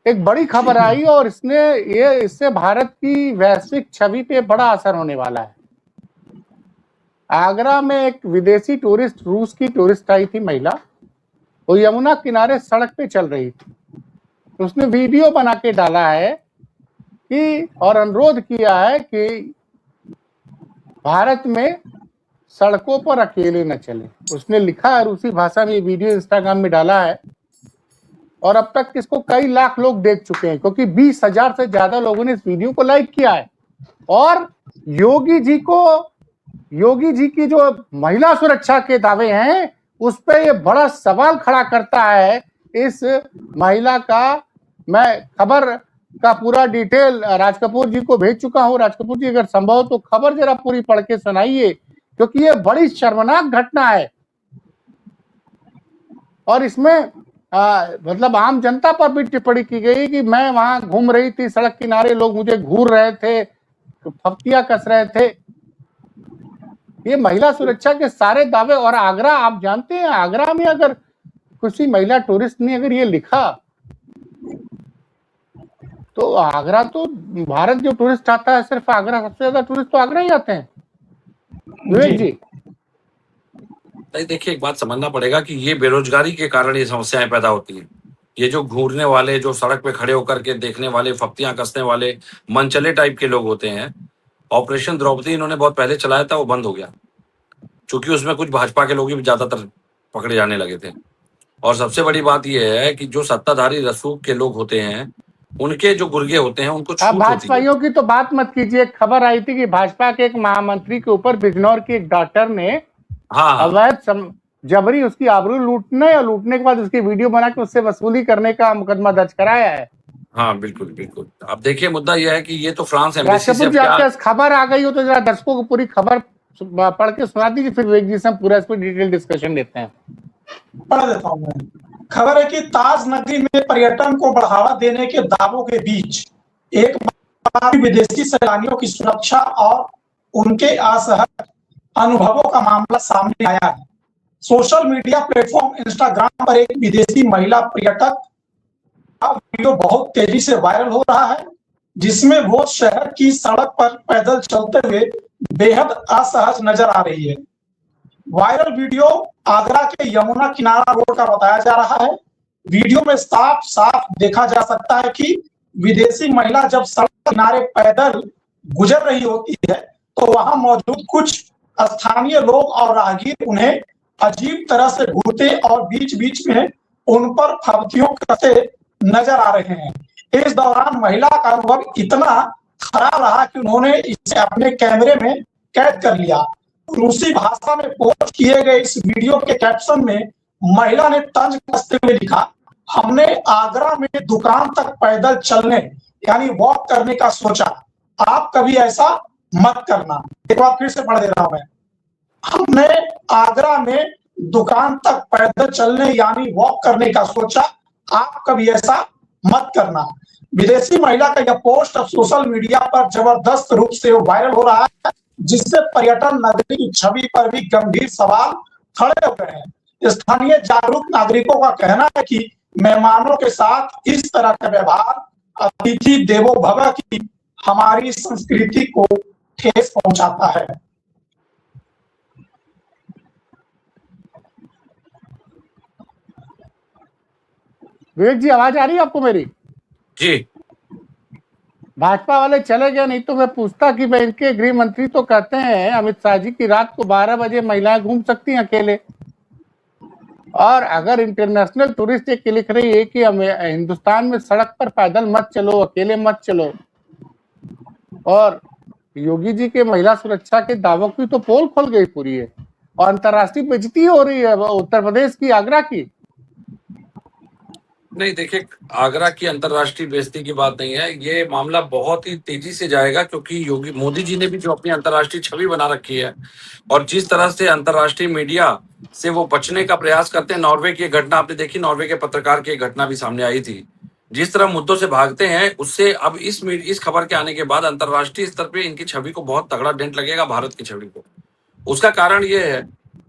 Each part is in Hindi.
एक बड़ी खबर आई और इससे भारत की वैश्विक छवि पे बड़ा असर होने वाला है। आगरा में एक विदेशी टूरिस्ट, रूस की टूरिस्ट आई थी महिला, वो यमुना किनारे सड़क पे चल रही थी। उसने वीडियो बना के डाला है कि और अनुरोध किया है कि भारत में सड़कों पर अकेले न चले। उसने लिखा है रूसी भाषा में, वीडियो इंस्टाग्राम में डाला है और अब तक इसको कई लाख लोग देख चुके हैं, क्योंकि 20,000 से ज्यादा लोगों ने इस वीडियो को लाइक किया है। और योगी जी की जो महिला सुरक्षा के दावे हैं उस पर ये बड़ा सवाल खड़ा करता है। इस महिला का मैं खबर का पूरा डिटेल राज कपूर जी को भेज चुका हूं। राज कपूर जी, अगर संभव हो तो खबर जरा पूरी पढ़ के सुनाइए, क्योंकि ये बड़ी शर्मनाक घटना है और इसमें मतलब आम जनता पर भी टिप्पणी की गई कि मैं वहां घूम रही थी, सड़क किनारे लोग मुझे घूर रहे थे, फप्तियां कस रहे थे। ये महिला सुरक्षा के सारे दावे। और आगरा, आप जानते हैं आगरा में अगर किसी महिला टूरिस्ट ने अगर ये लिखा तो आगरा तो भारत जो टूरिस्ट आता है सिर्फ आगरा, सबसे ज्यादा टूरिस्ट तो आगरा ही आते हैं। विवेक जी, नहीं देखिए, एक बात समझना पड़ेगा कि ये बेरोजगारी के कारण ये समस्याएं पैदा होती हैं। ये जो घूरने वाले, जो सड़क पे खड़े होकर के देखने वाले, फप्तियां कसने वाले मनचले टाइप के लोग होते हैं। ऑपरेशन द्रौपदी इन्होंने बहुत पहले चलाया था, वो बंद हो गया क्योंकि उसमें कुछ भाजपा के लोग ही ज्यादातर पकड़े जाने लगे थे। और सबसे बड़ी बात यह है कि जो सत्ताधारी रसूख के लोग होते हैं, उनके जो गुर्गे होते हैं उनको आप भाजपाइयों की तो बात मत कीजिए। खबर आई थी कि भाजपा के एक महामंत्री के ऊपर बिजनौर की एक डॉक्टर ने अवैध जबरी उसकी आबरू लूटने और लूटने के बाद उसकी वीडियो बना के उससे वसूली करने का मुकदमा दर्ज कराया है। हाँ बिल्कुल बिल्कुल। अब देखिए, मुद्दा यह है कि ये तो फ्रांस एम्बेसी से खबर आ गई हो तो जरा दर्शकों को पूरी खबर पढ़ के सुना दीजिए, फिर विवेक जी से हम पूरा इस पर डिटेल डिस्कशन लेते हैं। पढ़ देता हूं मैं। खबर है कि ताज नगरी में पर्यटन को बढ़ावा देने के दावों के बीच एक बार विदेशी सैलानियों की सुरक्षा और उनके असहज अनुभवों का मामला सामने आया है। सोशल मीडिया प्लेटफॉर्म इंस्टाग्राम पर एक विदेशी महिला पर्यटक का वीडियो बहुत तेजी से वायरल हो रहा है, जिसमें वो शहर की सड़क पर पैदल चलते हुए बेहद असहज नजर आ रही है। वायरल वीडियो आगरा के यमुना किनारा रोड का बताया जा रहा है। वीडियो में साफ साफ देखा जा सकता है कि विदेशी महिला जब सड़क किनारे पैदल गुजर रही होती है तो वहां मौजूद कुछ स्थानीय लोग और राहगीर उन्हें अजीब तरह से घूरते और बीच बीच में उन पर फब्तियों करते नजर आ रहे हैं। इस दौरान महिला का अनुभव इतना खराब रहा कि उन्होंने इसे अपने कैमरे में कैद कर लिया। रूसी भाषा में पोस्ट किए गए इस वीडियो के कैप्शन में महिला ने तंज कसते हुए लिखा, हमने आगरा में दुकान तक पैदल चलने यानी वॉक करने का सोचा, आप कभी ऐसा मत करना। एक बार फिर से पढ़ दे रहा हूं मैं। हमने आगरा में दुकान तक पैदल चलने यानी वॉक करने का सोचा, आप कभी ऐसा मत करना। विदेशी महिला का यह पोस्ट अब सोशल मीडिया पर जबरदस्त रूप से वायरल हो रहा है, जिससे पर्यटन नगरी की छवि पर भी गंभीर सवाल खड़े हो गए हैं। स्थानीय जागरूक नागरिकों का कहना है कि मेहमानों के साथ इस तरह का व्यवहार अतिथि देवो भव की हमारी संस्कृति को ठेस पहुंचाता है। विवेक जी, आवाज आ रही है आपको मेरी? जी। भाजपा वाले चले गए, नहीं तो मैं पूछता कि भाई इनके गृह मंत्री तो कहते हैं अमित शाह जी की रात को 12 बजे महिलाएं घूम सकती हैं अकेले, और अगर इंटरनेशनल टूरिस्ट एक लिख रही है कि हिंदुस्तान में सड़क पर पैदल मत चलो, अकेले मत चलो, और योगी जी के महिला सुरक्षा के दावों की तो पोल खोल गई पूरी है और अंतर्राष्ट्रीय बेइज्जती हो रही है उत्तर प्रदेश की, आगरा की। नहीं देखिए, आगरा की अंतर्राष्ट्रीय बेइज्जती की बात नहीं है, ये मामला बहुत ही तेजी से जाएगा क्योंकि योगी मोदी जी ने भी जो अपनी अंतर्राष्ट्रीय छवि बना रखी है और जिस तरह से अंतर्राष्ट्रीय मीडिया से वो बचने का प्रयास करते हैं। नॉर्वे की घटना आपने देखी, नॉर्वे के पत्रकार की घटना भी सामने आई थी। जिस तरह मुद्दों से भागते हैं, उससे अब इस खबर के आने के बाद अंतर्राष्ट्रीय स्तर पे इनकी छवि को बहुत तगड़ा डेंट लगेगा, भारत की छवि को। उसका कारण यह है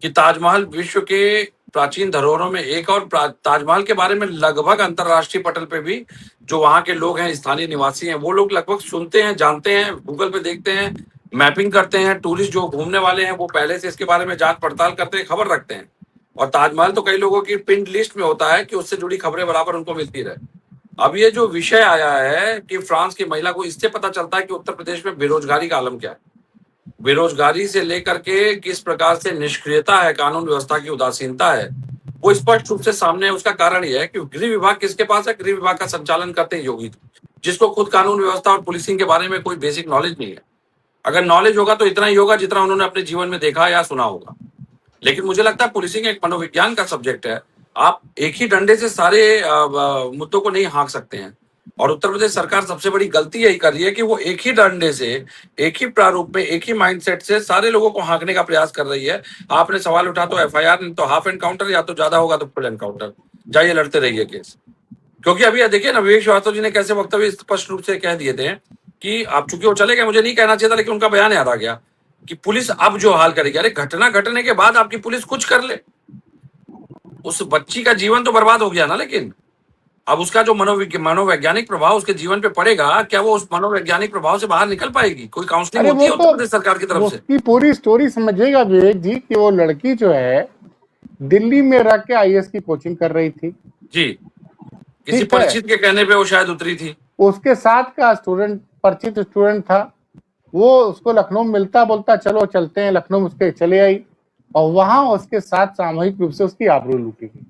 कि ताजमहल विश्व के प्राचीन धरोहरों में एक और ताजमहल के बारे में लगभग अंतरराष्ट्रीय पटल पे भी जो वहां के लोग हैं, स्थानीय निवासी हैं, वो लोग लगभग सुनते हैं, जानते हैं, गूगल पे देखते हैं, मैपिंग करते हैं। टूरिस्ट जो घूमने वाले हैं वो पहले से इसके बारे में जांच पड़ताल करते हैं, खबर रखते हैं। और ताजमहल तो कई लोगों की पिन लिस्ट में होता है कि उससे जुड़ी खबरें बराबर उनको मिलती रहे। अब ये जो विषय आया है कि फ्रांस की महिला को, इससे पता चलता है कि उत्तर प्रदेश में बेरोजगारी का आलम क्या है। बेरोजगारी से लेकर के किस प्रकार से निष्क्रियता है, कानून व्यवस्था की उदासीनता है, वो स्पष्ट रूप से सामने है। उसका कारण यह है कि गृह विभाग किसके पास है? गृह विभाग का संचालन करते हैं योगी, जिसको खुद कानून व्यवस्था और पुलिसिंग के बारे में कोई बेसिक नॉलेज नहीं है। अगर नॉलेज होगा तो इतना ही होगा जितना उन्होंने अपने जीवन में देखा या सुना होगा। लेकिन मुझे लगता है पुलिसिंग एक मनोविज्ञान का सब्जेक्ट है। आप एक ही डंडे से सारे मुद्दों को नहीं हाँक सकते हैं। और उत्तर प्रदेश सरकार सबसे बड़ी गलती यही कर रही है कि वो एक ही डंडे से, एक ही प्रारूप में, एक ही माइंडसेट से सारे लोगों को हाँकने का प्रयास कर रही है। आपने सवाल उठा तो एफआईआर, नहीं तो हाफ एनकाउंटर, या तो ज्यादा होगा तो फुल एनकाउंटर, जाइए लड़ते रहिए केस। क्योंकि अभी देखिए ना, विवेक श्रीवास्तव जी ने कैसे वक्तव्य स्पष्ट रूप से कह दिए थे कि आप, चूंकि वो चले गए, मुझे नहीं कहना चाहिए था, लेकिन उनका बयान याद आ गया कि पुलिस अब जो हाल करेगी। अरे घटना घटने के बाद आपकी पुलिस कुछ कर ले, उस बच्ची का जीवन तो बर्बाद हो गया ना, लेकिन अब उसका जो मनोवैज्ञानिक प्रभाव उसके जीवन पे पड़ेगा, क्या वो उस मनोवैज्ञानिक प्रभाव से बाहर निकल पाएगी? कोई काउंसलिंग अरे होती है वो उत्तर प्रदेश सरकार की तरफ से? उसकी पूरी स्टोरी समझिएगा विवेक जी कि वो लड़की जो है दिल्ली में रह के आईएएस की कोचिंग कर रही थी जी, किसी परिचित के कहने पे वो शायद उतरी थी। उसके साथ का स्टूडेंट, परिचित स्टूडेंट था, वो उसको लखनऊ में मिलता, बोलता चलो चलते हैं लखनऊ, उसके चले आई और वहां उसके साथ सामूहिक रूप से उसकी आबरू लूटी गई।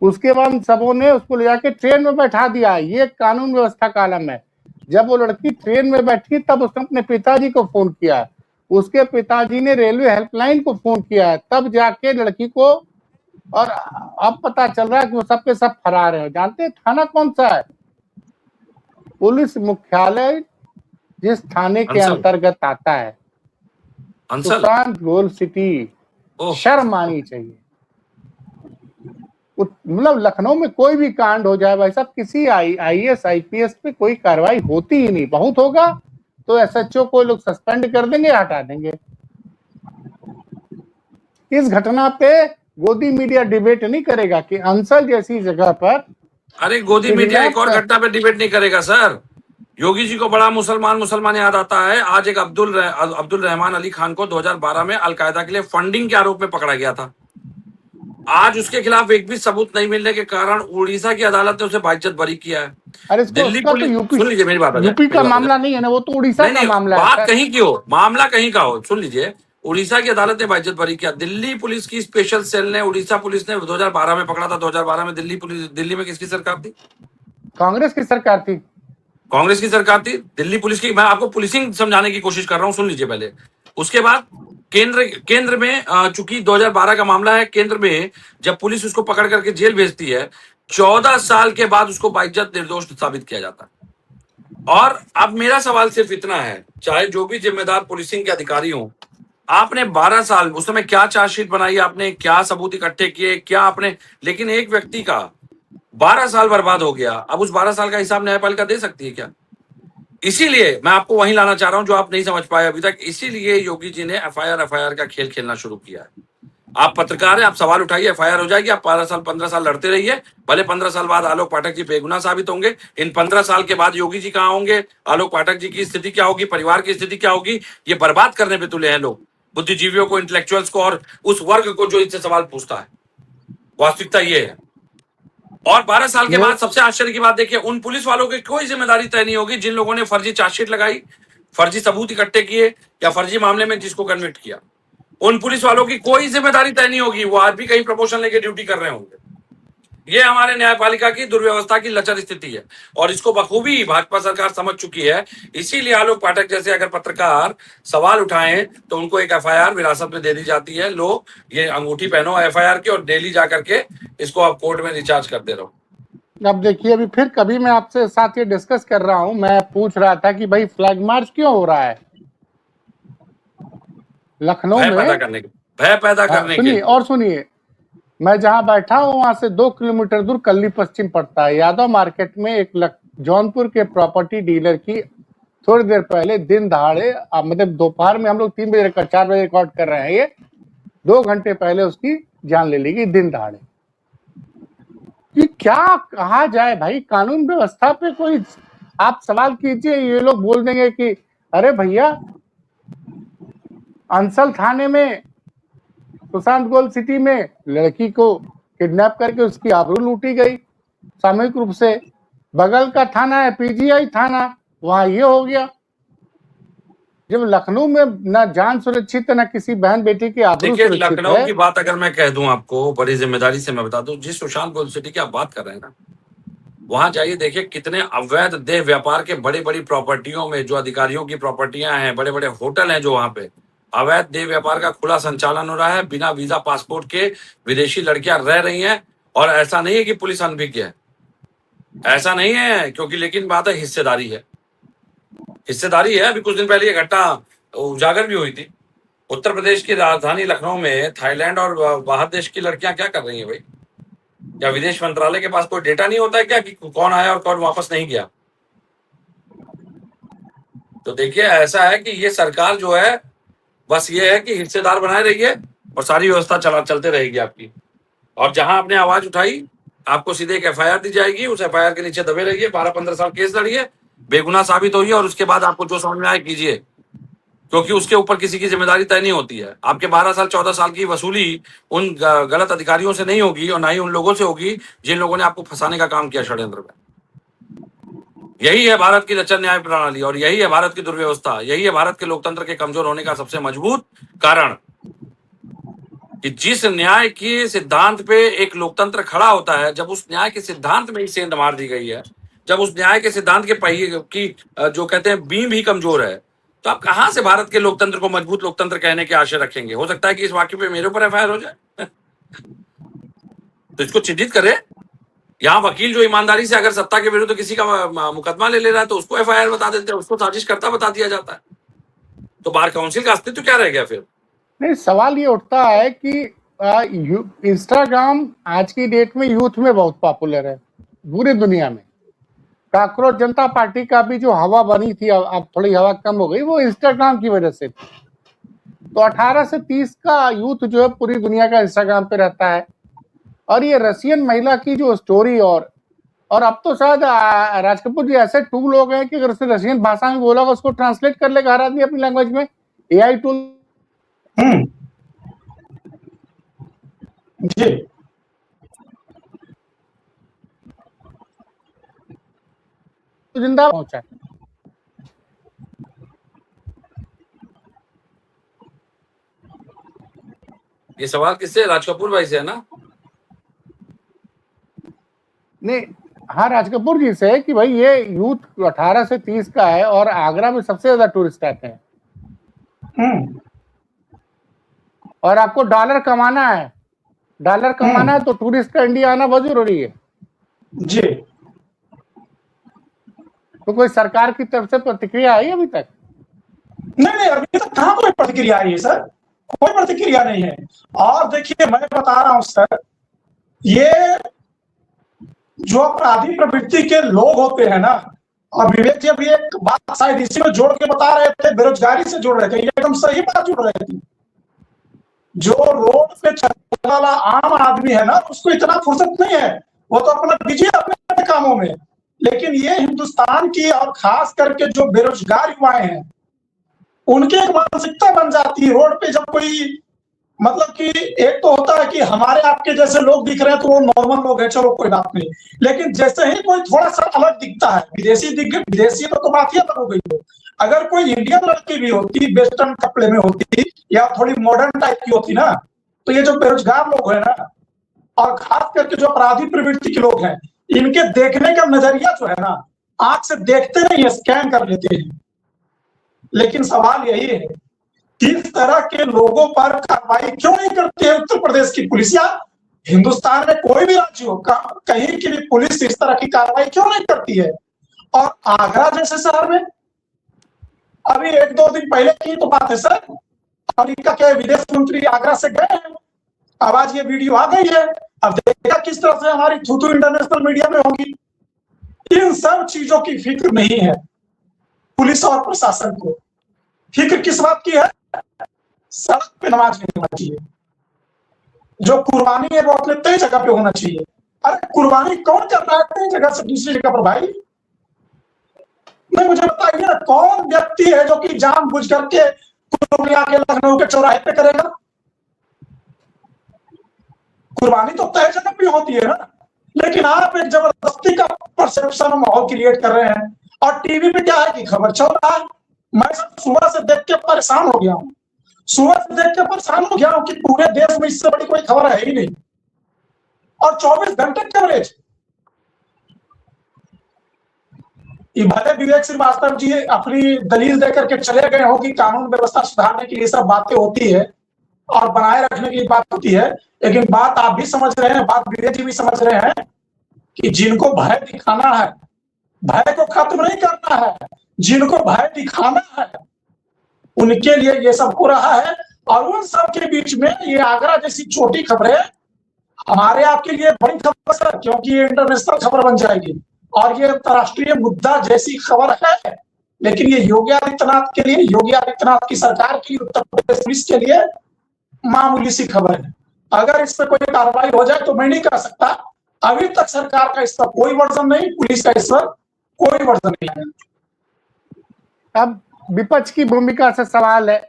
उसके बाद सबों ने उसको ले जाके ट्रेन में बैठा दिया। ये कानून व्यवस्था का आलम है। जब वो लड़की ट्रेन में बैठी तब उसने अपने पिताजी को फोन किया, उसके पिताजी ने रेलवे हेल्पलाइन को फोन किया, तब जाके लड़की को, और अब पता चल रहा है कि वो सब के सब फरार है। जानते हैं थाना कौन सा है? पुलिस मुख्यालय जिस थाने के अंतर्गत आता है, सुशांत गोल्ड सिटी। शर्म आनी चाहिए। मतलब लखनऊ में कोई भी कांड हो जाए भाई साहब, किसी आईएएस आईपीएस पे कोई कार्रवाई होती ही नहीं। बहुत होगा तो एसएचओ को लोग सस्पेंड कर देंगे, हटा देंगे। इस घटना पे गोदी मीडिया डिबेट नहीं करेगा कि अंसल जैसी जगह पर। अरे गोदी मीडिया एक और घटना पे डिबेट नहीं करेगा सर। योगी जी को बड़ा मुसलमान याद आता है। आज एक अब्दुल रहमान अली खान को 2012 में अलकायदा के लिए फंडिंग के आरोप में पकड़ा गया था। आज उसके खिलाफ एक भी सबूत नहीं मिलने के कारण उड़ीसा की अदालत ने उसे बाइज्जत बरी किया है। अरे दिल्ली पुलिस, सुन लीजिए मेरी बात, यूपी का मामला नहीं है ना, वो तो उड़ीसा का मामला है। बात कहीं की हो, मामला कहीं का हो, सुन लीजिए, उड़ीसा की अदालत ने बाइज्जत बरी किया। दिल्ली पुलिस की स्पेशल सेल ने, उड़ीसा पुलिस ने 2012 में पकड़ा था। 2012 में दिल्ली में किसकी सरकार थी? कांग्रेस की सरकार थी। कांग्रेस की सरकार थी। दिल्ली पुलिस की, मैं आपको पुलिसिंग समझाने की कोशिश कर रहा हूं, सुन लीजिए पहले। उसके बाद केंद्र में, चूंकि 2012 का मामला है, केंद्र में जब पुलिस उसको पकड़ करके जेल भेजती है, 14 साल के बाद उसको बाइज्जत निर्दोष साबित किया जाता है। और अब मेरा सवाल सिर्फ इतना है, चाहे जो भी जिम्मेदार पुलिसिंग के अधिकारी हों, आपने 12 साल, उस समय क्या चार्जशीट बनाई आपने, क्या सबूत इकट्ठे किए, क्या आपने, लेकिन एक व्यक्ति का 12 साल बर्बाद हो गया। अब उस 12 साल का हिसाब न्यायपालिका दे सकती है क्या? इसीलिए मैं आपको वहीं लाना चाह रहा हूं जो आप नहीं समझ पाए अभी तक। इसीलिए योगी जी ने एफआईआर का खेल खेलना शुरू किया है। आप पत्रकार हैं, आप सवाल उठाइए, एफआईआर हो जाएगी, आप 12 साल 15 साल लड़ते रहिए। भले 15 साल बाद आलोक पाठक जी बेगुनाह साबित होंगे। इन 15 साल के बाद योगी जी कहां होंगे, आलोक पाठक जी की स्थिति क्या होगी, परिवार की स्थिति क्या होगी, ये बर्बाद करने पे तुले हैं लोग, बुद्धिजीवियों को, इंटेलेक्चुअल्स को, और उस वर्ग को जो इनसे सवाल पूछता है। वास्तविकता ये है। और 12 साल के बाद सबसे आश्चर्य की बात देखिए, उन पुलिस वालों की कोई जिम्मेदारी तय नहीं होगी जिन लोगों ने फर्जी चार्जशीट लगाई, फर्जी सबूत इकट्ठे किए, या फर्जी मामले में जिसको कन्विक्ट किया। उन पुलिस वालों की कोई जिम्मेदारी तय नहीं होगी। वो आज भी कहीं प्रमोशन लेके ड्यूटी कर रहे होंगे। ये हमारे न्यायपालिका की दुर्व्यवस्था की लचर स्थिति है, और इसको बखूबी भाजपा सरकार समझ चुकी है। इसीलिए आलोक पाठक जैसे अगर पत्रकार सवाल उठाएं तो उनको एक एफआईआर विरासत में दे दी जाती है। लो, ये अंगूठी पहनो एफआईआर की, और डेली जाकर के इसको आप कोर्ट में रिचार्ज करते रहो। अब देखिए, अभी फिर कभी मैं आपसे साथ ये डिस्कस कर रहा हूं, मैं पूछ रहा था कि भाई फ्लैग मार्च क्यों हो रहा है लखनऊ में? भय पैदा करने के। सुनिए, मैं जहां बैठा हूं वहां से 2 किलोमीटर दूर कल्ली पश्चिम पड़ता है। यादव मार्केट में एक जौनपुर के प्रॉपर्टी डीलर की थोड़ी देर पहले दिन दहाड़े, मतलब दोपहर में, हम लोग 3 बजे 4 बजे रिकॉर्ड कर रहे हैं, ये 2 घंटे पहले उसकी जान ले ली गई दिन दहाड़े। कि क्या कहा जाए भाई, कानून व्यवस्था पे कोई आप सवाल कीजिए, ये लोग बोल देंगे कि अरे भैया अंसल थाने में सुशांत गोल्ड सिटी में लड़की को किडनैप करके उसकी आबरू लूटी गई सामूहिक रूप से। बगल का थाना है पीजीआई थाना, वहां ये हो गया। जब लखनऊ में ना जान सुरक्षित है, ना किसी बहन बेटी की आबरू देखिए, सुरक्षित लखनऊ है। की बात अगर मैं कह दूं आपको, बड़ी जिम्मेदारी से मैं बता दूं, जिस सुशांत गोल्ड सिटी की आप बात कर रहे हैं ना, वहां जाइए, देखिए कितने अवैध देह व्यापार के बड़ी बड़ी प्रॉपर्टियों में, जो अधिकारियों की प्रॉपर्टियां हैं, बड़े बड़े होटल हैं, जो वहां पे अवैध देह व्यापार का खुला संचालन हो रहा है। बिना वीजा पासपोर्ट के विदेशी लड़कियां रह रही हैं। और ऐसा नहीं है कि पुलिस अनभिज्ञ है, ऐसा नहीं है, क्योंकि लेकिन बात है हिस्सेदारी है, हिस्सेदारी है। अभी कुछ दिन पहले ये घटना उजागर भी हुई थी। उत्तर प्रदेश की राजधानी लखनऊ में थाईलैंड और बाहर देश की लड़कियां क्या कर रही हैं भाई? क्या विदेश मंत्रालय के पास कोई डेटा नहीं होता है क्या कि कौन आया और कौन वापस नहीं गया? तो देखिए, ऐसा है कि ये सरकार जो है, बस ये है कि हिस्सेदार बनाए रहिए और सारी व्यवस्था चलते रहेगी आपकी। और जहां आपने आवाज उठाई, आपको सीधे एक एफआईआर दी जाएगी, उस एफआईआर के नीचे दबे रहिए, 12-15 साल केस लड़िए, बेगुनाह साबित होइए और उसके बाद आपको जो समझ में आए कीजिए, क्योंकि उसके ऊपर किसी की जिम्मेदारी तय नहीं होती है। आपके 12 साल 14 साल की वसूली उन गलत अधिकारियों से नहीं होगी और ना ही उन लोगों से होगी जिन लोगों ने आपको फंसाने का काम किया षड्यंत्र में। यही है भारत की रचना न्याय प्रणाली और यही है भारत की दुर्व्यवस्था, यही है भारत के लोकतंत्र के कमजोर होने का सबसे मजबूत कारण। कि जिस न्याय के सिद्धांत पे एक लोकतंत्र खड़ा होता है, जब उस न्याय के सिद्धांत में ही सेंध मार दी गई है, जब उस न्याय के सिद्धांत के पहिए की जो कहते हैं बीम भी कमजोर है, तो आप कहां से भारत के लोकतंत्र को मजबूत लोकतंत्र कहने के आशय रखेंगे? हो सकता है कि इस वाक्य पे मेरे ऊपर एफआईआर हो जाए। तो इसको चिन्हित करें। यहाँ वकील जो ईमानदारी से अगर सत्ता के विरुद्ध किसी का मुकदमा ले रहा है तो उसको एफआईआर बता देते हैं, उसको साजिशकर्ता बता दिया जाता है। तो बार काउंसिल का अस्तित्व क्या रह गया फिर? नहीं, सवाल ये उठता है कि इंस्टाग्राम आज की डेट में यूथ में बहुत पॉपुलर है पूरी दुनिया में। काकरोच जनता पार्टी का भी जो हवा बनी थी, अब थोड़ी हवा कम हो गई, वो इंस्टाग्राम की वजह से थी। तो 18 से 30 का यूथ जो है पूरी दुनिया का इंस्टाग्राम पे रहता है। और ये रशियन महिला की जो स्टोरी और अब तो शायद राज कपूर जी ऐसे टूल हो गए कि अगर उसने रशियन भाषा में बोला उसको ट्रांसलेट कर लेगा हर आदमी अपनी लैंग्वेज में, एआई टूल। जी जिंदा पहुंचा। ये सवाल किससे? राज कपूर भाई से है ना? नहीं, हाँ, राज कपूर जी से कि भाई ये यूथ 18 से 30 का है और आगरा में सबसे ज्यादा टूरिस्ट आते हैं। और आपको डॉलर कमाना है, तो टूरिस्ट का इंडिया आना बहुत जरूरी है जी। तो कोई सरकार की तरफ से प्रतिक्रिया आई अभी तक? नहीं, अभी तक कहाँ कोई प्रतिक्रिया आई है सर, कोई प्रतिक्रिया नहीं है। और देखिए, मैं बता रहा हूं सर, ये जो अपराधी प्रवृत्ति के लोग होते हैं ना, और विवेक जी अभी एक बात शायद इसी में जोड़ के बता रहे थे, बेरोजगारी से जोड़ रहे थे, एकदम सही बात जोड़ रहे थे। जो रोड पे चलने वाला आम आदमी है ना, उसको इतना फुर्सत नहीं है, वो तो अपना बिजी है अपने कामों में। लेकिन ये हिंदुस्तान की और खास करके जो बेरोजगार युवाएं हैं, उनकी एक मानसिकता बन जाती है रोड पे जब कोई, मतलब कि एक तो होता है कि हमारे आपके जैसे लोग दिख रहे हैं तो वो नॉर्मल लोग हैं, चलो कोई बात नहीं। लेकिन जैसे ही कोई थोड़ा सा अलग दिखता है, विदेशी दिख गए, विदेशी तो बात ही अलग हो गई हो। अगर कोई इंडियन लड़की भी होती, वेस्टर्न कपड़े में होती या थोड़ी मॉडर्न टाइप की होती ना, तो ये जो बेरोजगार लोग हैं ना, और खास करके जो अपराधी प्रवृत्ति के लोग हैं, इनके देखने का नजरिया जो है ना, आंख से देखते नहीं है, स्कैन कर लेते हैं। लेकिन सवाल यही है, इस तरह के लोगों पर कार्रवाई क्यों नहीं करती है उत्तर प्रदेश की पुलिस, या हिंदुस्तान में कोई भी राज्य हो, कहीं की भी पुलिस इस तरह की कार्रवाई क्यों नहीं करती है? और आगरा जैसे शहर में अभी 1-2 दिन पहले की तो बात है सर, अमेरिका के विदेश मंत्री आगरा से गए हैं, अब आज ये वीडियो आ गई है, अब देखा किस तरह से हमारी थूथू इंटरनेशनल मीडिया में होगी। इन सब चीजों की फिक्र नहीं है पुलिस और प्रशासन को। फिक्र किस बात की है? सड़क पे नमाज नहीं होना चाहिए, जो कुर्बानी है वो अपने तय जगह पे होना चाहिए। अरे कुर्बानी कौन कर रहा है तय जगह से दूसरी जगह पर भाई? नहीं, मुझे बताइए ना, कौन व्यक्ति है जो कि जानबूझ करके कुर्बानी आके लखनऊ के चौराहे पे करेगा? कुर्बानी तो तय जगह पे होती है ना। लेकिन आप एक जबरदस्ती का परसेप्शन माहौल क्रिएट कर रहे हैं। और टीवी पे क्या है कि खबर चल रहा है। मैं सुबह से देख के परेशान हो गया हूं, सुबह से देख के परेशान हो गया हूं कि पूरे देश में इससे बड़ी कोई खबर है ही नहीं। और 24 घंटे कवरेज। ये भले विवेक श्रीवास्तव जी अपनी दलील देकर के चले गए हो कि कानून व्यवस्था सुधारने के लिए सब बातें होती है और बनाए रखने की बात होती है, लेकिन बात आप भी समझ रहे हैं, बात विवेक जी भी समझ रहे हैं कि जिनको भय दिखाना है, भय को खत्म नहीं करना है, जिनको भय दिखाना है, उनके लिए ये सब हो रहा है। और उन सब के बीच में ये आगरा जैसी छोटी खबरें हमारे आपके लिए बड़ी खबर है, क्योंकि ये इंटरनेशनल खबर बन जाएगी और ये अंतरराष्ट्रीय मुद्दा जैसी खबर है। लेकिन ये योगी आदित्यनाथ के लिए, योगी आदित्यनाथ की सरकार के लिए, उत्तर प्रदेश पुलिस के लिए मामूली सी खबर है। अगर इस पर कोई कार्रवाई हो जाए तो मैं नहीं कह सकता। अभी तक सरकार का इस पर कोई वर्जन नहीं, पुलिस का इस पर कोई वर्जन नहीं है। अब विपक्ष की भूमिका से सवाल है,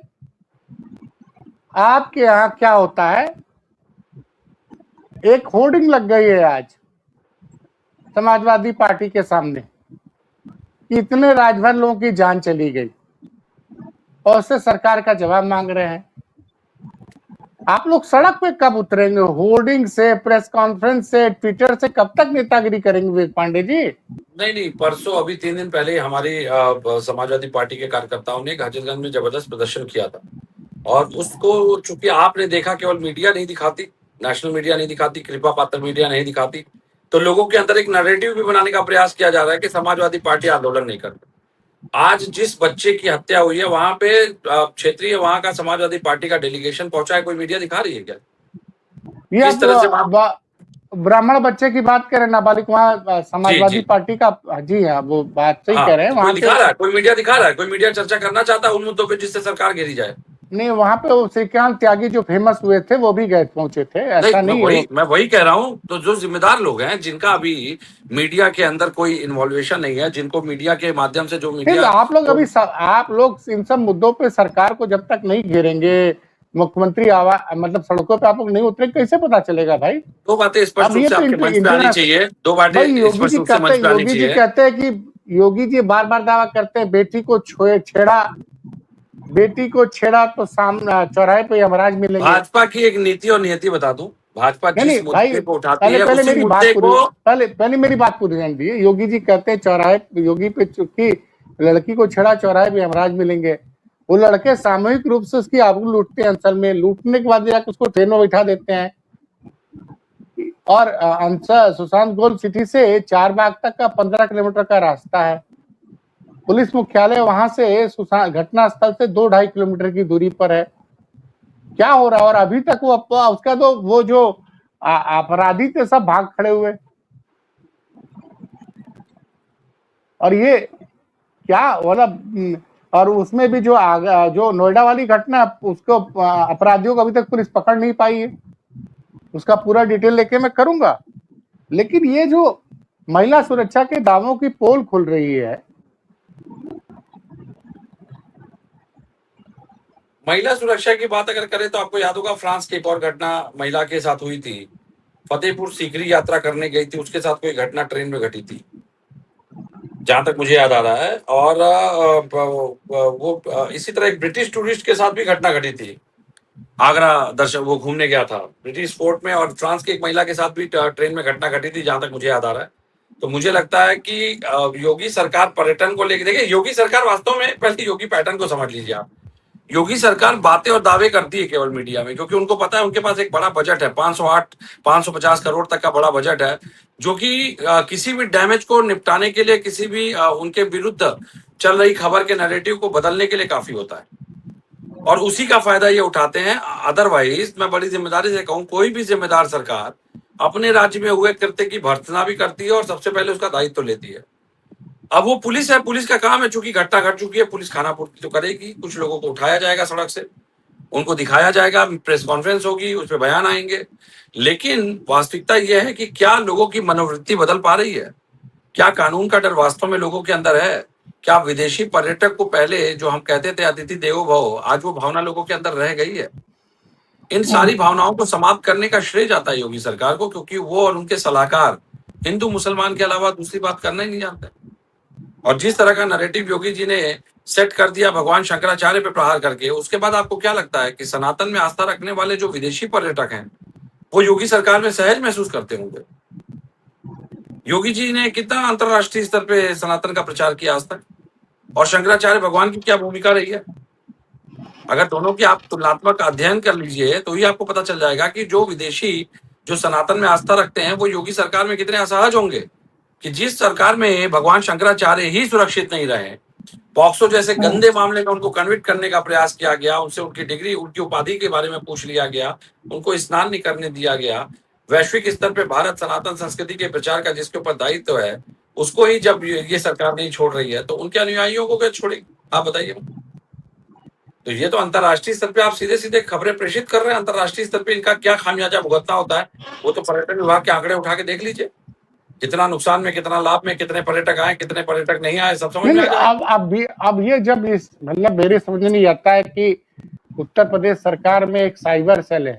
आपके यहाँ क्या होता है? एक होर्डिंग लग गई है आज समाजवादी पार्टी के सामने कि इतने राजभर लोगों की जान चली गई और उससे सरकार का जवाब मांग रहे हैं। आप लोग सड़क पे कब उतरेंगे? होर्डिंग से, प्रेस कॉन्फ्रेंस से, ट्विटर से कब तक नेतागिरी करेंगे विवेक पांडे जी? नहीं, परसों अभी 3 दिन पहले हमारी समाजवादी पार्टी के कार्यकर्ताओं ने हजरतगंज में जबरदस्त प्रदर्शन किया था। और उसको चूंकि आपने देखा, केवल मीडिया नहीं दिखाती, नेशनल मीडिया नहीं दिखाती, कृपा पात्र मीडिया नहीं दिखाती, तो लोगों के अंदर एक नैरेटिव भी बनाने का प्रयास किया जा रहा है कि समाजवादी पार्टी आंदोलन नहीं करती। आज जिस बच्चे की हत्या हुई है वहां पे क्षेत्रीय वहां का समाजवादी पार्टी का डेलीगेशन पहुंचा है, कोई मीडिया दिखा रही है क्या? ये किस तरह से ब्राह्मण बच्चे की बात करें, नाबालिग, वहाँ समाजवादी पार्टी का, जी हाँ, वो बात सही कह रहे हैं। वहां दिखा रहा है, कोई मीडिया दिखा रहा है, कोई मीडिया चर्चा करना चाहता है उन मुद्दों पे जिससे सरकार घेरी जाए? नहीं, वहां पे वो श्रीकांत त्यागी जो फेमस हुए थे वो भी गए पहुंचे थे, ऐसा नहीं। मैं वही कह रहा हूँ। तो जो जिम्मेदार लोग हैं, जिनका अभी मीडिया के अंदर कोई इन्वॉल्वेशन नहीं है, जिनको मीडिया के माध्यम से जो मीडिया, आप लोग इन सब मुद्दों पे सरकार को जब तक नहीं घेरेंगे, मुख्यमंत्री मतलब सड़कों पे आप लोग नहीं उतरे, कैसे पता चलेगा भाई? दो बातें स्पष्ट रूप से आपके मंच पे आनी चाहिए। दो बातें स्पष्ट रूप से मंच पे आनी चाहिए। योगी जी कहते हैं कि योगी जी बार बार दावा करते हैं बेटी को छेड़ा तो सामने चौराहे पे यमराज मिलेंगे। भाजपा की एक नीति और नियति बता दूं, भाजपा जिस मुद्दे को उठाती है, पहले उसी मुद्दे को पहले मेरी बात पूरी रहने दीजिए। योगी जी कहते हैं चौराहे, योगी पे चुकी लड़की को छेड़ा चौराहे पे यमराज मिलेंगे। वो लड़के सामूहिक रूप से उसकी आबरू लूटते हैं, अंचल में लूटने के बाद जाकर उसको ट्रेन में बैठा देते हैं। और सुशांत गोल्ड सिटी से चारबाग तक का 15 किलोमीटर का रास्ता है। पुलिस मुख्यालय वहां से घटना स्थल से 2-2.5 किलोमीटर की दूरी पर है। क्या हो रहा है? और अभी तक उसका तो वो जो अपराधी थे सब भाग खड़े हुए। और ये क्या मतलब, और उसमें भी जो नोएडा वाली घटना, उसको अपराधियों को अभी तक पुलिस पकड़ नहीं पाई है। उसका पूरा डिटेल लेके मैं करूंगा। लेकिन ये जो महिला सुरक्षा के दावों की पोल खुल रही है, महिला सुरक्षा की बात अगर करें तो आपको याद होगा फ्रांस की एक और घटना महिला के साथ हुई थी। फतेहपुर सीकरी यात्रा करने गई थी, उसके साथ कोई घटना ट्रेन में घटी थी, जहां तक मुझे याद आ रहा है। और वो इसी तरह एक ब्रिटिश टूरिस्ट के साथ भी घटना घटी थी। आगरा दर्शन वो घूमने गया था ब्रिटिश फोर्ट में, और फ्रांस की एक महिला के साथ भी ट्रेन में घटना घटी थी, जहां तक मुझे याद आ रहा है। तो मुझे लगता है कि योगी सरकार पर्यटन को लेकर, देखिए योगी सरकार वास्तव में, पहले योगी पैटर्न को समझ लीजिए आप। योगी सरकार बातें और दावे करती है केवल मीडिया में, क्योंकि उनको पता है उनके पास एक बड़ा बजट है, 550 करोड़ तक का बड़ा बजट है, जो कि किसी भी डैमेज को निपटाने के लिए, किसी भी उनके विरुद्ध चल रही खबर के नैरेटिव को बदलने के लिए काफी होता है, और उसी का फायदा ये उठाते हैं। अदरवाइज मैं बड़ी जिम्मेदारी से कहूं, कोई भी जिम्मेदार सरकार अपने राज्य में हुए कृत्य की भर्त्सना भी करती है और सबसे पहले उसका दायित्व लेती है। अब वो पुलिस है, पुलिस का काम है, चूंकि घटना घट चुकी है, पुलिस खाना पूर्ति तो करेगी, कुछ लोगों को उठाया जाएगा सड़क से, उनको दिखाया जाएगा, प्रेस कॉन्फ्रेंस होगी, उस पर बयान आएंगे। लेकिन वास्तविकता यह है कि क्या लोगों की मनोवृत्ति बदल पा रही है? क्या कानून का डर वास्तव में लोगों के अंदर है? क्या विदेशी पर्यटक को पहले जो हम कहते थे अतिथि देवो भव, आज वो भावना लोगों के अंदर रह गई है? इन सारी भावनाओं को समाप्त करने का श्रेय जाता है योगी सरकार को, क्योंकि वो और उनके सलाहकार हिंदू मुसलमान के अलावा दूसरी बात करना ही नहीं जानते। और जिस तरह का नैरेटिव योगी जी ने सेट कर दिया भगवान शंकराचार्य पे प्रहार करके, उसके बाद आपको क्या लगता है कि सनातन में आस्था रखने वाले जो विदेशी पर्यटक हैं वो योगी सरकार में सहज महसूस करते होंगे? योगी जी ने कितना अंतरराष्ट्रीय स्तर पे सनातन का प्रचार किया आज तक, और शंकराचार्य भगवान की क्या भूमिका रही है? अगर दोनों की आप तुलनात्मक अध्ययन कर लीजिए तो ही आपको पता चल जाएगा कि जो विदेशी जो सनातन में आस्था रखते हैं वो योगी सरकार में कितने असहज होंगे। कि जिस सरकार में भगवान शंकराचार्य ही सुरक्षित नहीं रहे, पॉक्सो जैसे गंदे मामले में उनको कन्विक्ट करने का प्रयास किया गया, उनसे उनकी डिग्री, उनकी उपाधि के बारे में पूछ लिया गया, उनको स्नान नहीं करने दिया गया, वैश्विक स्तर पे भारत सनातन संस्कृति के प्रचार का जिसके ऊपर दायित्व है उसको ही जब ये सरकार नहीं छोड़ रही है तो उनके अनुयायियों को क्या छोड़ेगी? आप बताइए। तो ये तो अंतरराष्ट्रीय स्तर पे आप सीधे सीधे खबरें प्रेषित कर रहे हैं। अंतरराष्ट्रीय स्तर पे इनका क्या खामियाजा भुगतना होता है वो तो पर्यटन विभाग के आंकड़े उठा के देख लीजिए, कितना नुकसान में, कितना लाभ में, कितने पर्यटक आए, कितने पर्यटक नहीं आए, सब समझ में आ जाएगा। अब ये जब इस मतलब मेरे समझ में नहीं आता है कि उत्तर प्रदेश सरकार में एक साइबर सेल है,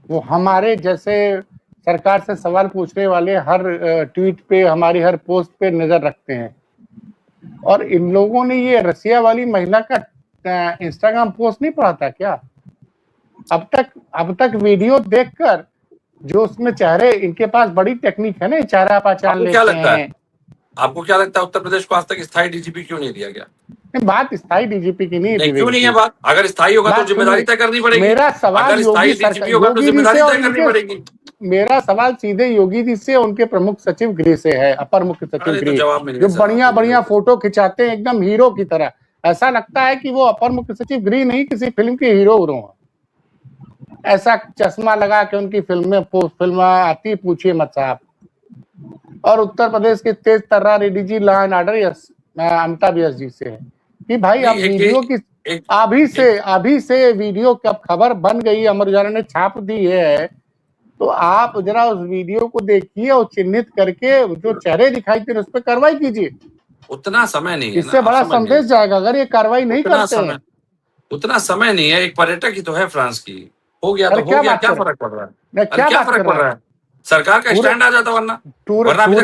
वो हमारे जैसे सरकार से सवाल पूछने वाले हर ट्वीट पे, हमारी हर पोस्ट पे नजर रखते हैं। और इन लोगों ने ये रसिया वाली महिला का इंस्टाग्राम पोस्ट नहीं पढ़ा था क्या? अब तक वीडियो देखकर जो उसमें चेहरे, इनके पास बड़ी टेक्निक है ना, चेहरा पहचान लेते हैं। आपको क्या लगता है उत्तर प्रदेश को आज तक स्थायी डीजीपी क्यों नहीं दिया गया? बात स्थायी डीजीपी की नहीं, क्यों नहीं है बात? अगर स्थायी होगा तो जिम्मेदारी तय करनी पड़ेगी। मेरा सवाल अगर स्थायी डीजीपी होगा तो जिम्मेदारी तय करनी पड़ेगी। मेरा सवाल सीधे योगी जी से, उनके प्रमुख सचिव गृह से है, अपर मुख्य सचिव गृह, जो बढ़िया फोटो खिंचाते हैं एकदम हीरो की तरह। ऐसा लगता है कि वो अपर मुख्य सचिव गृह नहीं, किसी फिल्म के हीरो हो। ऐसा चश्मा लगा के उनकी फिल्म आती, पूछिए मत साहब। और उत्तर प्रदेश के तेज तर्रार ADG law and order Amitabh Yash ji से है कि भाई अब वीडियो की अभी से वीडियो कब खबर बन गई, अमर उजाला ने छाप दी है, तो आप जरा उस वीडियो को देखिए और चिन्हित करके जो चेहरे दिखाई दे उस पर कार्रवाई कीजिए। उतना समय नहीं है, इससे बड़ा संदेश जाएगा अगर ये कार्रवाई नहीं करते हैं। उतना समय नहीं है। एक पर्यटक ही तो है फ्रांस की, हो गया तो हो गया, क्या फर्क पड़ रहा है? क्या फर्क पड़ रहा है? सरकार का स्टैंड आ जाता, वरना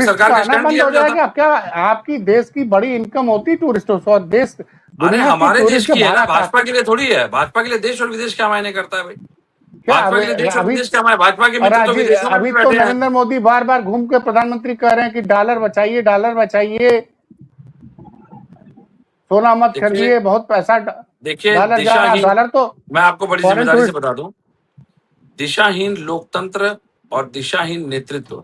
सरकार का स्टैंड बंद हो जाएगा। क्या आपकी देश की बड़ी इनकम होती टूरिस्टों से, और देश हमारे देश की है ना, भाजपा के लिए थोड़ी है। भाजपा के लिए देश और विदेश क्या मायने करता है भाई? भाजपा के लिए देश और विदेश क्या मायने? भाजपा के मित्र तो विदेशों में अभी तो नरेंद्र मोदी बार बार घूम के प्रधानमंत्री कह रहे हैं कि डॉलर बचाइए, डॉलर बचाइए, सोना मत खरीदिए, बहुत पैसा। देखिए डॉलर तो मैं आपको बड़ी जिम्मेदारी से बता दूं, दिशाहीन लोकतंत्र और दिशाहीन नेतृत्व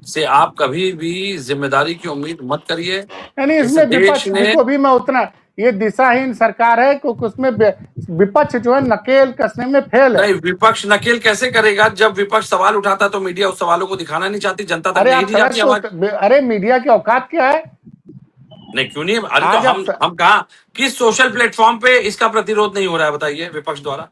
से आप कभी भी जिम्मेदारी की उम्मीद मत करिए। इसमें विपक्ष को भी मैं उतना, ये दिशाहीन सरकार है क्योंकि उसमें विपक्ष जो है नकेल कसने में फेल है। नहीं, विपक्ष नकेल कैसे करेगा? जब विपक्ष सवाल उठाता तो मीडिया उस सवालों को दिखाना नहीं चाहती, जनता तक नहीं जाती। अरे मीडिया की औकात क्या है? नहीं क्यों नहीं? अरे तो हम कहा किस सोशल प्लेटफॉर्म पे इसका प्रतिरोध नहीं हो रहा है बताइए विपक्ष द्वारा?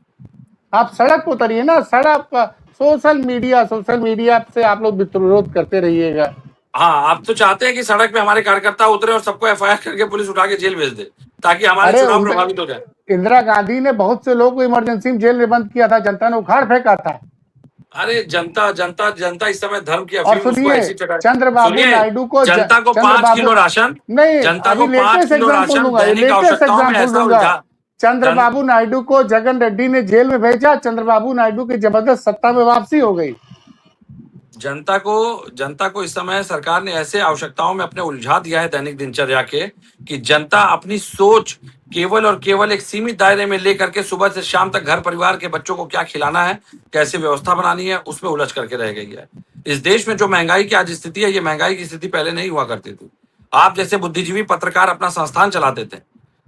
आप सड़क पर उतरिए ना, सड़क सोशल मीडिया से आप लोग विरोध करते रहिएगा। हाँ, आप तो चाहते हैं कि सड़क पे हमारे कार्यकर्ता उतरे और सबको एफआईआर करके पुलिस उठा के जेल भेज दे ताकि हमारे चुनाव प्रभावित हो जाए। इंदिरा गांधी ने बहुत से लोगों को इमरजेंसी में जेल में बंद किया था, जनता ने उखाड़ फेंका था। अरे जनता इस समय धर्म की और सुनिए, चंद्रबाबू नायडू को जनता को 5 किलो राशन, नहीं, जनता को 5 किलो राशन दैनिक आवश्यकताओं में ऐसा उलझा। चंद्रबाबू नायडू को जगन रेड्डी ने जेल में भेजा, चंद्रबाबू नायडू की जबरदस्त सत्ता में वापसी हो गई। जनता को इस समय सरकार ने ऐसे आवश्यकताओं में अपने उलझा दिया है दैनिक दिनचर्या के कि जनता अपनी सोच केवल और केवल एक सीमित दायरे में लेकर के सुबह से शाम तक घर परिवार के बच्चों को क्या खिलाना है, कैसे व्यवस्था बनानी है, उसमें उलझ करके रह गई है। इस देश में जो महंगाई की आज स्थिति है, ये महंगाई की स्थिति पहले नहीं हुआ करती थी। आप जैसे बुद्धिजीवी पत्रकार अपना संस्थान चलाते थे,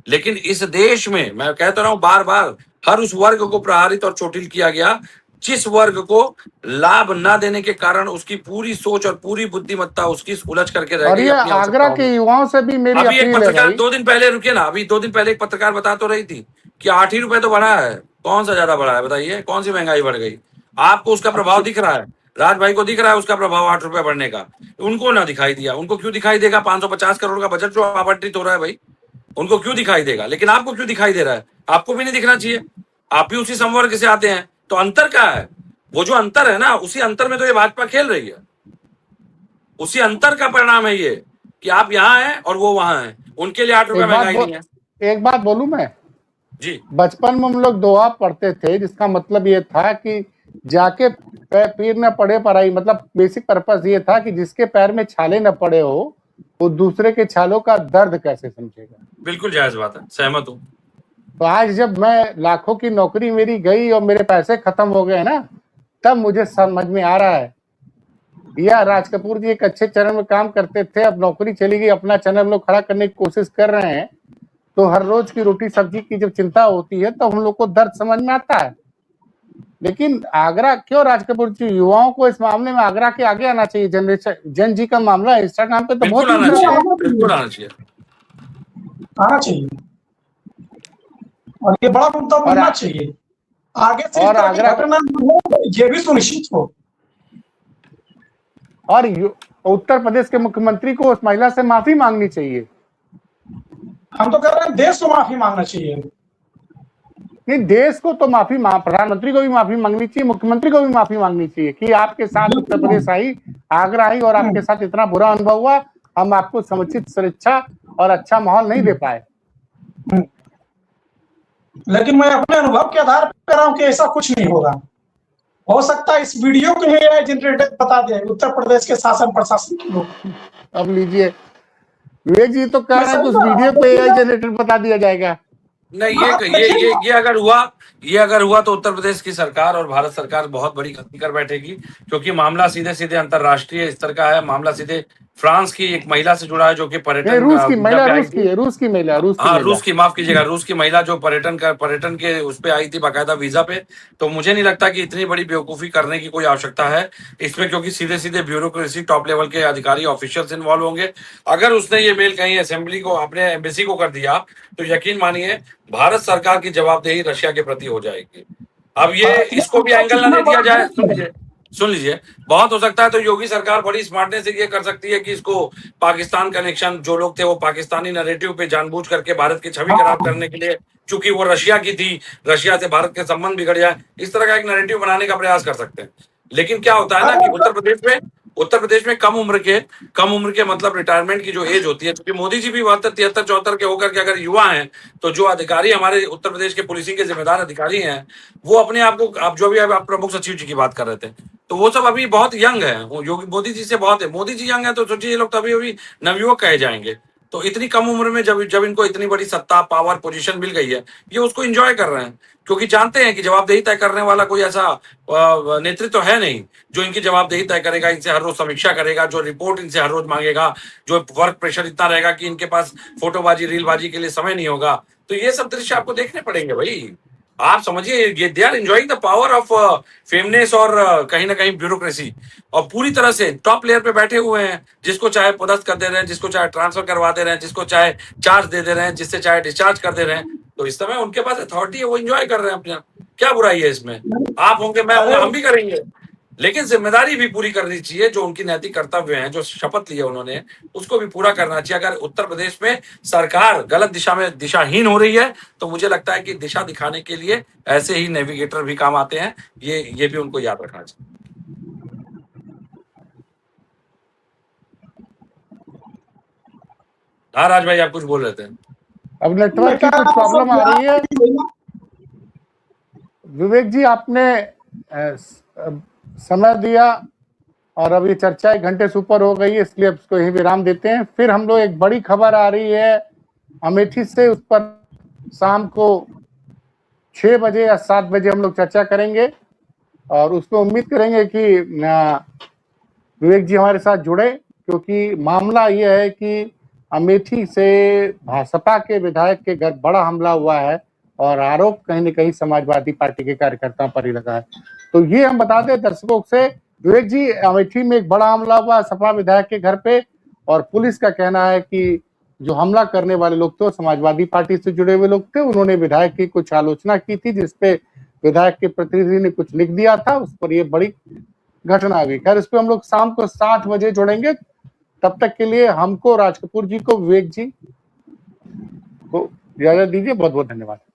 लेकिन इस देश में मैं कहता रहा हूं बार बार, हर उस वर्ग को प्रहारित और चोटिल किया गया जिस वर्ग को लाभ ना देने के कारण उसकी पूरी सोच और पूरी बुद्धिमत्ता उसकी उलझ करके रह और गई ये अपनी आगरा आवश्यकताओं के में। युवाओं से भी मेरी अभी एक अपील है पत्रकार भाई। 2 दिन पहले, रुकिए ना, अभी 2 दिन पहले एक पत्रकार बता तो रही थी कि 8 ही रुपए तो बढ़ा है। कौन सा ज्यादा बढ़ा है बताइए, कौन सी महंगाई बढ़ गई? आपको उसका प्रभाव दिख रहा है, राज भाई को दिख रहा है उसका प्रभाव 8 रुपए बढ़ने का, उनको ना दिखाई दिया। उनको क्यों दिखाई देगा? 550 करोड़ का बजट जो आवंटित हो रहा है भाई, उनको क्यों दिखाई देगा? लेकिन आपको क्यों दिखाई दे रहा है? आपको भी नहीं दिखना चाहिए, आप भी उसी संवर्ग से आते हैं। तो अंतर क्या है? वो जो अंतर है ना, उसी अंतर में तो ये भाजपा खेल रही है। उसी अंतर का परिणाम है ये कि आप यहाँ हैं और वो वहां हैं। उनके लिए 8 रुपए महंगाई नहीं है। एक बात बोलूं मैं, जी, बचपन में हम लोग दोहा पढ़ते थे जिसका मतलब ये था कि जाके पीर न पड़े पराई, मतलब बेसिक पर्पस ये था कि जिसके पैर में छाले न पड़े हो वो दूसरे के छालों का दर्द कैसे समझेगा। बिल्कुल जायज बात है, सहमत हूं। तो आज जब मैं लाखों की नौकरी मेरी गई और मेरे पैसे खत्म हो गए ना, तब मुझे समझ में आ रहा है। या राज कपूर जी एक अच्छे चैनल में काम करते थे, अब नौकरी चली गई, अपना चैनल लोग खड़ा करने की कोशिश कर रहे हैं, तो हर रोज की रोटी सब्जी की जब चिंता होती है तो हम लोग को दर्द समझ में आता है। लेकिन आगरा क्यों, राज कपूर जी, युवाओं को इस मामले में आगरा के आगे आना चाहिए। जनरेशन जन जी का मामला है, इंस्टाग्राम पे तो बहुत बिल्कुल आना यूज चाहिए, करते हैं। बिल्कुल आना चाहिए। आना चाहिए और ये बड़ा मुद्दा और बनना चाहिए। आगे से इस और तरह की आगरा घटना न हो, ये भी सुनिश्चित हो। और उत्तर प्रदेश के मुख्यमंत्री को उस महिला से माफी मांगनी चाहिए। हम तो कह रहे हैं देश को माफी मांगना चाहिए। नहीं, देश को तो माफी प्रधानमंत्री को भी माफी मांगनी चाहिए, मुख्यमंत्री को भी माफी मांगनी चाहिए कि आपके साथ उत्तर प्रदेश आई, आगरा आई और आपके साथ इतना बुरा अनुभव हुआ, हम आपको समुचित सुरक्षा और अच्छा माहौल नहीं दे पाए। लेकिन मैं अपने अनुभव के आधार पर कह रहा हूं कि ऐसा कुछ नहीं होगा। हो सकता है इस वीडियो को एआई जनरेटेड बता दे उत्तर प्रदेश के शासन प्रशासन के लोग। अब लीजिए, विवेक जी तो कह रहे हैं कि उस वीडियो को एआई जनरेटेड बता दिया जाएगा। नहीं, ये अगर हुआ तो उत्तर प्रदेश की सरकार और भारत सरकार बहुत बड़ी गलती कर बैठेगी, क्योंकि मामला सीधे सीधे अंतरराष्ट्रीय स्तर का है। मामला सीधे फ्रांस की एक महिला से जुड़ा है जो कि पर्यटन रूस की वीजा महिला, पे आई रूस थी। की रूस की महिला, रूस की, माफ कीजिएगा, रूस की महिला जो पर्यटन के उस पे आई थी बाकायदा वीजा पे। तो मुझे नहीं लगता कि इतनी बड़ी बेवकूफी करने की कोई आवश्यकता है इसमें, क्योंकि सीधे सीधे ब्यूरोक्रेसी टॉप लेवल के अधिकारी ऑफिशियल्स इन्वॉल्व होंगे। अगर उसने ये मेल कहीं असेंबली को, अपने एम्बेसी को कर दिया, तो यकीन मानिए भारत सरकार की जवाबदेही रशिया के प्रति हो जाएगी। अब ये इसको भी एंगल ना दे दिया जाए, सुन लीजिए, बहुत हो सकता है तो योगी सरकार बड़ी स्मार्टनेस से ये कर सकती है कि इसको पाकिस्तान कनेक्शन, जो लोग थे वो पाकिस्तानी नैरेटिव पे जानबूझ करके भारत की छवि खराब करने के लिए, चूंकि वो रशिया की थी, रशिया से भारत के संबंध बिगड़ जाए, इस तरह का एक नैरेटिव बनाने का प्रयास कर सकते हैं। लेकिन क्या होता है ना कि उत्तर प्रदेश में कम उम्र के मतलब रिटायरमेंट की जो एज होती है, क्योंकि मोदी जी भी 72, 73, 74 के होकर के अगर युवा हैं, तो जो अधिकारी हमारे उत्तर प्रदेश के पुलिसिंग के जिम्मेदार अधिकारी हैं, वो अपने आप को, आप जो भी आप प्रमुख सचिव जी की बात कर रहे थे, तो वो सब अभी बहुत यंग है, वो योगी मोदी जी से बहुत है। मोदी जी यंग है तो सोचिए ये लोग तो अभी अभी नवयुवक कहे जाएंगे। तो इतनी कम उम्र में जब इनको इतनी बड़ी सत्ता, पावर, पोजीशन मिल गई है, ये उसको एंजॉय कर रहे हैं, क्योंकि जानते हैं कि जवाबदेही तय करने वाला कोई ऐसा नेतृत्व तो है नहीं जो इनकी जवाबदेही तय करेगा, इनसे हर रोज समीक्षा करेगा, जो रिपोर्ट इनसे हर रोज मांगेगा, जो वर्क प्रेशर इतना रहेगा कि इनके पास फोटोबाजी, रीलबाजी के लिए समय नहीं होगा। तो ये सब दृश्य आपको देखने पड़ेंगे भाई। आप समझिए ये they are enjoying the power of fameness और कहीं ना कहीं ब्यूरोक्रेसी, और पूरी तरह से टॉप लेयर पे बैठे हुए हैं, जिसको चाहे पदस्थ कर दे रहे हैं, जिसको चाहे ट्रांसफर करवा दे रहे हैं, जिसको चाहे चार्ज दे दे रहे हैं, जिससे चाहे डिस्चार्ज कर दे रहे हैं। तो इस समय उनके पास अथॉरिटी है, वो एंजॉय कर रहे हैं अपना। क्या बुराई है इसमें? आप होंगे, मैं हूँ, हम भी करेंगे, लेकिन जिम्मेदारी भी पूरी करनी चाहिए। जो उनकी नैतिक कर्तव्य हैं, जो शपथ लिया उन्होंने, उसको भी पूरा करना चाहिए। अगर उत्तर प्रदेश में सरकार गलत दिशा में दिशाहीन हो रही है, तो मुझे लगता है कि दिशा दिखाने के लिए ऐसे ही नेविगेटर भी काम आते हैं। ये भी उनको याद रखना चाहिए। हाँ राज भाई, आप कुछ बोल रहे थे। अब नेटवर्क की कुछ प्रॉब्लम आ रही है। विवेक जी, आपने समय दिया और अब ये चर्चा 1 घंटे से ऊपर हो गई है, इसलिए अब इसको यही विराम देते हैं। फिर हम लोग, एक बड़ी खबर आ रही है अमेठी से, उस पर शाम को 6 बजे या 7 बजे हम लोग चर्चा करेंगे, और उसमें उम्मीद करेंगे कि विवेक जी हमारे साथ जुड़े, क्योंकि मामला यह है कि अमेठी से भाजपा के विधायक के घर बड़ा हमला हुआ है और आरोप कहीं न कहीं समाजवादी पार्टी के कार्यकर्ताओं पर ही लगा है। तो ये हम बता दें दर्शकों से, विवेक जी, अमेठी में एक बड़ा हमला हुआ सपा विधायक के घर पे, और पुलिस का कहना है कि जो हमला करने वाले लोग थे वो समाजवादी पार्टी से जुड़े हुए लोग थे। उन्होंने विधायक की कुछ आलोचना की थी, जिसपे विधायक के प्रतिनिधि ने कुछ लिख दिया था, उस पर ये बड़ी घटना हुई। खैर, इस पे हम लोग शाम को 7 बजे जुड़ेंगे। तब तक के लिए हमको, राज कपूर जी को, विवेक जी को इजाजत दीजिए। बहुत बहुत धन्यवाद।